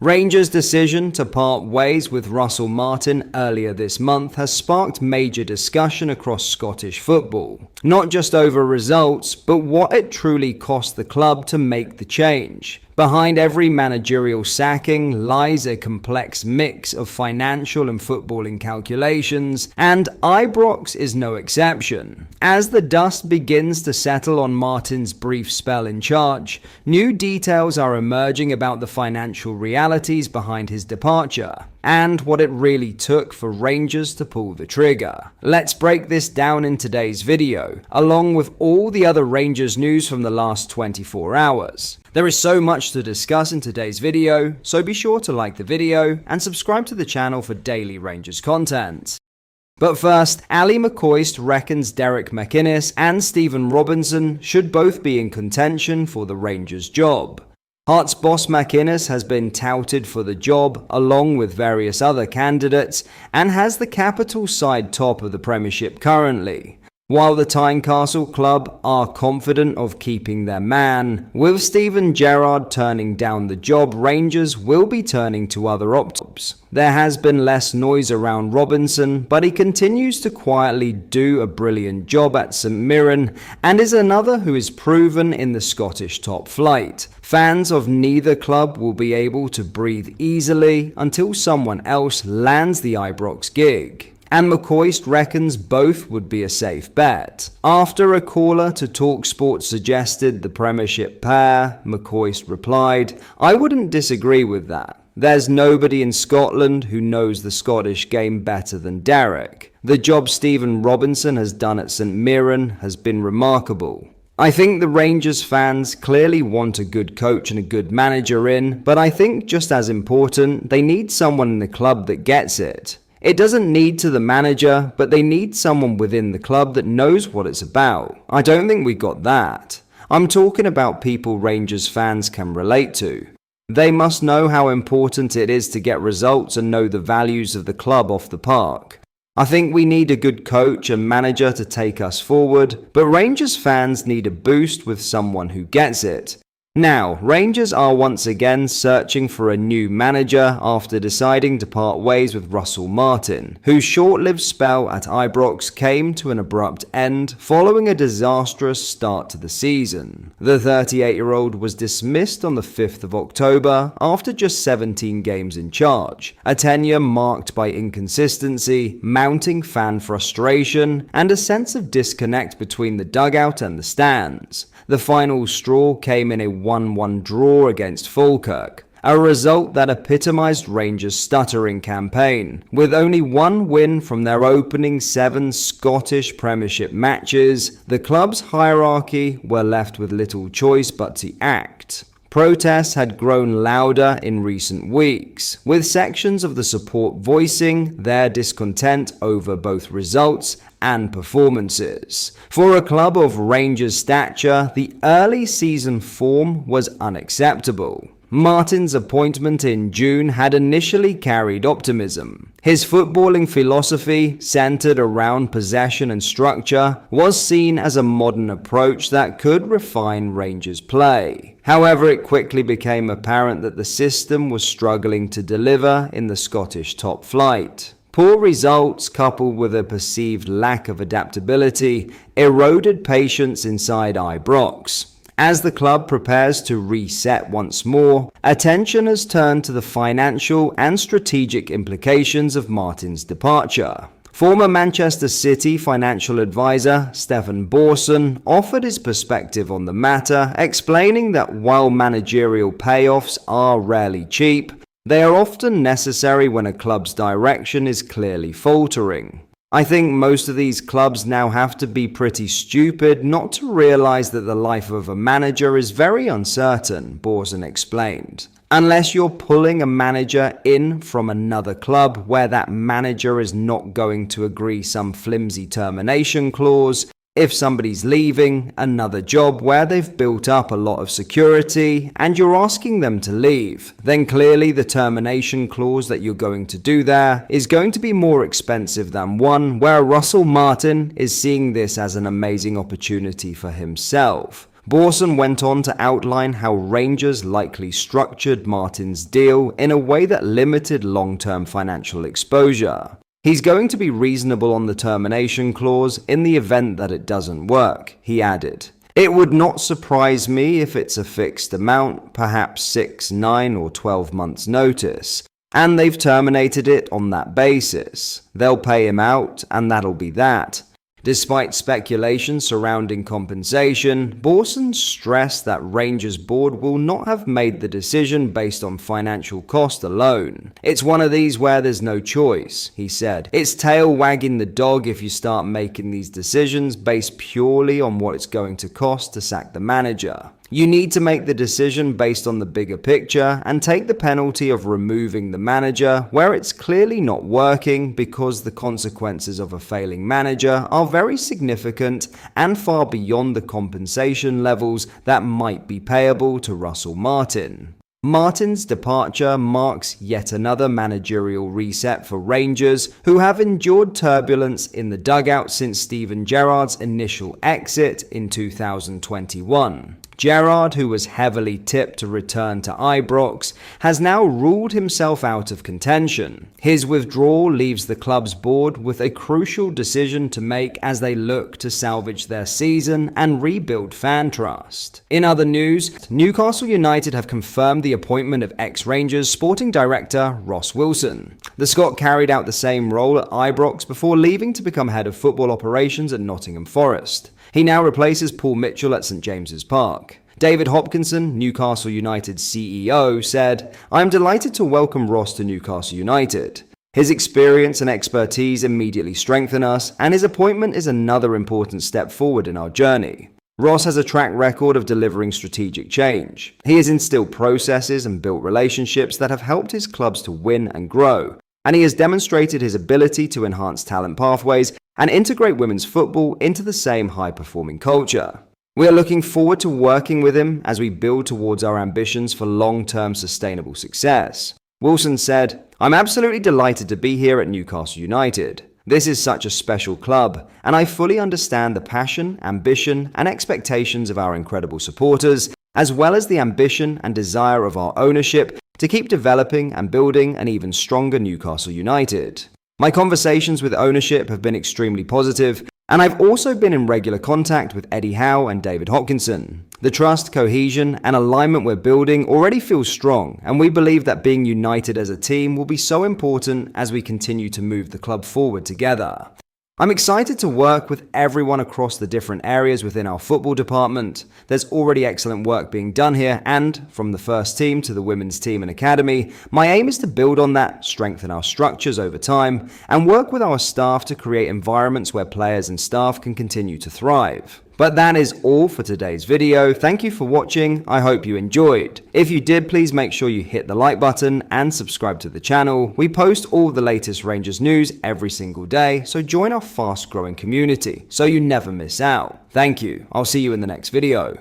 Rangers' decision to part ways with Russell Martin earlier this month has sparked major discussion across Scottish football, not just over results, but what it truly cost the club to make the change. Behind every managerial sacking lies a complex mix of financial and footballing calculations, and Ibrox is no exception. As the dust begins to settle on Martin's brief spell in charge, new details are emerging about the financial realities behind his departure, and what it really took for Rangers to pull the trigger. Let's break this down in today's video, along with all the other Rangers news from the last 24 hours. There is so much to discuss in today's video, so be sure to like the video and subscribe to the channel for daily Rangers content. But first, Ali McCoist reckons Derek McInnes and Stephen Robinson should both be in contention for the Rangers job. Hearts boss McInnes has been touted for the job along with various other candidates and has the capital side top of the Premiership currently. While the Tynecastle club are confident of keeping their man, with Steven Gerrard turning down the job, Rangers will be turning to other options. There has been less noise around Robinson, but he continues to quietly do a brilliant job at St Mirren and is another who is proven in the Scottish top flight. Fans of neither club will be able to breathe easily until someone else lands the Ibrox gig. And McCoist reckons both would be a safe bet. After a caller to TalkSport suggested the Premiership pair, McCoist replied, "I wouldn't disagree with that. There's nobody in Scotland who knows the Scottish game better than Derek. The job Stephen Robinson has done at St Mirren has been remarkable. I think the Rangers fans clearly want a good coach and a good manager in, but I think just as important, they need someone in the club that gets it. It doesn't need to the manager, but they need someone within the club that knows what it's about. I don't think we got that. I'm talking about people Rangers fans can relate to. They must know how important it is to get results and know the values of the club off the park. I think we need a good coach and manager to take us forward, but Rangers fans need a boost with someone who gets it. Now, Rangers are once again searching for a new manager after deciding to part ways with Russell Martin, whose short-lived spell at Ibrox came to an abrupt end following a disastrous start to the season. The 38-year-old was dismissed on the 5th of October after just 17 games in charge, a tenure marked by inconsistency, mounting fan frustration, and a sense of disconnect between the dugout and the stands. The final straw came in a 1-1 draw against Falkirk, a result that epitomised Rangers' stuttering campaign. With only one win from their opening 7 Scottish Premiership matches, the club's hierarchy were left with little choice but to act. Protests had grown louder in recent weeks, with sections of the support voicing their discontent over both results and performances. For a club of Rangers' stature, the early season form was unacceptable. Martin's appointment in June had initially carried optimism. His footballing philosophy, centered around possession and structure, was seen as a modern approach that could refine Rangers' play. However, it quickly became apparent that the system was struggling to deliver in the Scottish top flight. Poor results, coupled with a perceived lack of adaptability, eroded patience inside Ibrox. As the club prepares to reset once more, attention has turned to the financial and strategic implications of Martin's departure. Former Manchester City financial advisor Stefan Borson offered his perspective on the matter, explaining that while managerial payoffs are rarely cheap, they are often necessary when a club's direction is clearly faltering. I think most of these clubs now have to be pretty stupid not to realize that the life of a manager is very uncertain, Borson explained. Unless you're pulling a manager in from another club where that manager is not going to agree some flimsy termination clause, if somebody's leaving another job where they've built up a lot of security and you're asking them to leave, then clearly the termination clause that you're going to do there is going to be more expensive than one where Russell Martin is seeing this as an amazing opportunity for himself. Borson went on to outline how Rangers likely structured Martin's deal in a way that limited long-term financial exposure. He's going to be reasonable on the termination clause in the event that it doesn't work, he added. It would not surprise me if it's a fixed amount, perhaps 6, 9 or 12 months notice, and they've terminated it on that basis. They'll pay him out and that'll be that. Despite speculation surrounding compensation, Borson stressed that Rangers board will not have made the decision based on financial cost alone. It's one of these where there's no choice, he said. It's tail wagging the dog if you start making these decisions based purely on what it's going to cost to sack the manager. You need to make the decision based on the bigger picture and take the penalty of removing the manager where it's clearly not working, because the consequences of a failing manager are very significant and far beyond the compensation levels that might be payable to Russell Martin. Martin's departure marks yet another managerial reset for Rangers, who have endured turbulence in the dugout since Steven Gerrard's initial exit in 2021. Gerrard, who was heavily tipped to return to Ibrox, has now ruled himself out of contention. His withdrawal leaves the club's board with a crucial decision to make as they look to salvage their season and rebuild fan trust. In other news, Newcastle United have confirmed the appointment of ex-Rangers sporting director Ross Wilson. The Scot carried out the same role at Ibrox before leaving to become head of football operations at Nottingham Forest. He now replaces Paul Mitchell at St James's Park. David Hopkinson, Newcastle United's CEO, said, "I am delighted to welcome Ross to Newcastle United. His experience and expertise immediately strengthen us, and his appointment is another important step forward in our journey. Ross has a track record of delivering strategic change. He has instilled processes and built relationships that have helped his clubs to win and grow, and he has demonstrated his ability to enhance talent pathways and integrate women's football into the same high-performing culture. We are looking forward to working with him as we build towards our ambitions for long-term sustainable success." Wilson said, "I'm absolutely delighted to be here at Newcastle United. This is such a special club, and I fully understand the passion, ambition, and expectations of our incredible supporters, as well as the ambition and desire of our ownership to keep developing and building an even stronger Newcastle United. My conversations with ownership have been extremely positive, and I've also been in regular contact with Eddie Howe and David Hopkinson. The trust, cohesion, and alignment we're building already feels strong, and we believe that being united as a team will be so important as we continue to move the club forward together. I'm excited to work with everyone across the different areas within our football department. There's already excellent work being done here, and from the first team to the women's team and academy, my aim is to build on that, strengthen our structures over time, and work with our staff to create environments where players and staff can continue to thrive. But that is all for today's video. Thank you for watching. I hope you enjoyed. If you did, please make sure you hit the like button and subscribe to the channel. We post all the latest Rangers news every single day, so join our fast growing community so you never miss out. Thank you. I'll see you in the next video.